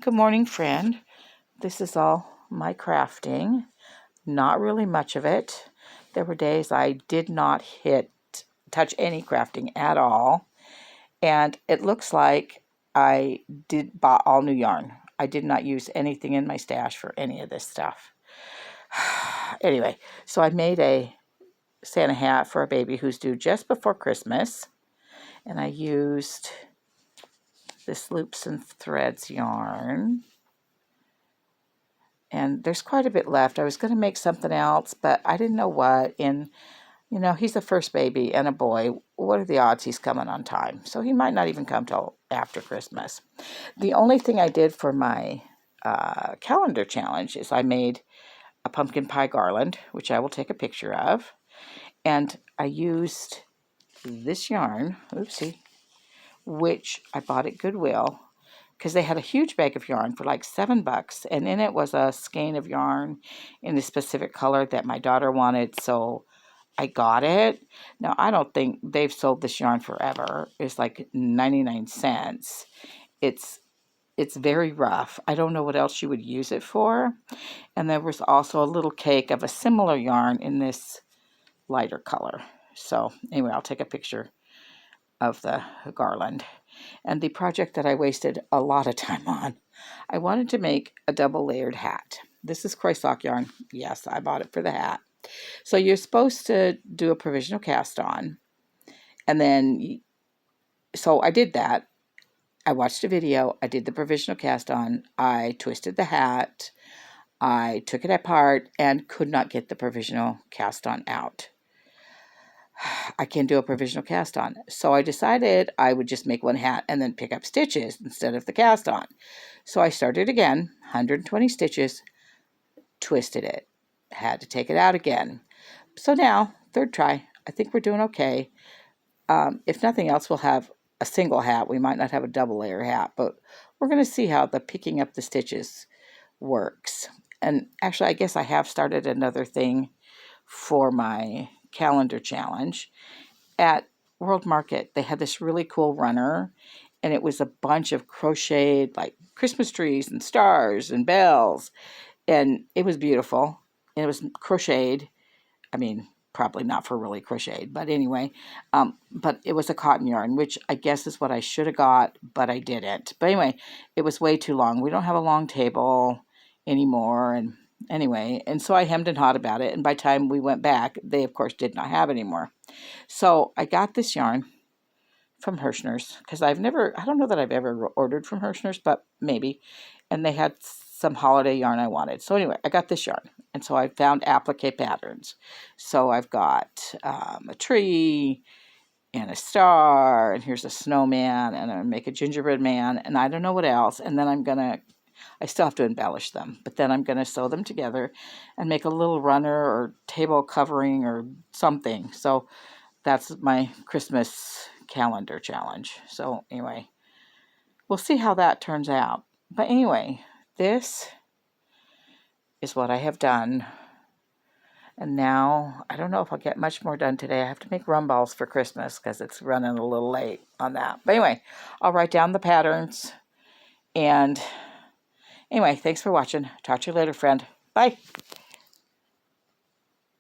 Good morning, friend. This is all my crafting. Not really much of it. There were days I did not touch any crafting at all. And it looks like I bought all new yarn. I did not use anything in my stash for any of this stuff. Anyway, so I made a Santa hat for a baby who's due just before Christmas. And I used this Loops and Threads yarn. And there's quite a bit left. I was going to make something else, but I didn't know what. And, you know, he's the first baby and a boy. What are the odds he's coming on time? So he might not even come till after Christmas. The only thing I did for my calendar challenge is I made a pumpkin pie garland, which I will take a picture of. And I used this yarn, oopsie, which I bought at Goodwill, because they had a huge bag of yarn for like $7, and in it was a skein of yarn in a specific color that my daughter wanted, so I got it. Now, I don't think they've sold this yarn forever. It's like 99 cents. It's very rough. I don't know what else you would use it for. And there was also a little cake of a similar yarn in this lighter color. So anyway, I'll take a picture of the garland. And the project that I wasted a lot of time on, I wanted to make a double layered hat. This is Croy yarn. Yes, I bought it for the hat. So you're supposed to do a provisional cast on. And then, so I did that. I watched a video. I did the provisional cast on. I twisted the hat. I took it apart and could not get the provisional cast on out. I can do a provisional cast on. So I decided I would just make one hat and then pick up stitches instead of the cast on. So I started again, 120 stitches, twisted it, had to take it out again. So now, third try, I think we're doing okay. If nothing else, we'll have a single hat. We might not have a double layer hat, but we're going to see how the picking up the stitches works. And actually, I guess I have started another thing for my calendar challenge. At World Market, they had this really cool runner, and it was a bunch of crocheted like Christmas trees and stars and bells, and it was beautiful. And it was crocheted. I mean, probably not for really crocheted, but anyway, but it was a cotton yarn, which I guess is what I should have got, but I didn't. But anyway, it was way too long. We don't have a long table anymore, and anyway, and so I hemmed and hawed about it, and by the time we went back, they of course did not have any more. So I got this yarn from Hirschner's, because I don't know that I've ever ordered from Hirschner's, but maybe, and they had some holiday yarn I wanted. So anyway, I got this yarn, and so I found applique patterns. So I've got a tree and a star, and here's a snowman, and I'm gonna make a gingerbread man, and I don't know what else, and then I still have to embellish them, but then I'm going to sew them together and make a little runner or table covering or something. So that's my Christmas calendar challenge. So anyway, we'll see how that turns out. But anyway, this is what I have done. And now, I don't know if I'll get much more done today. I have to make rum balls for Christmas because it's running a little late on that. But anyway, I'll write down the patterns. And anyway, thanks for watching. Talk to you later, friend. Bye.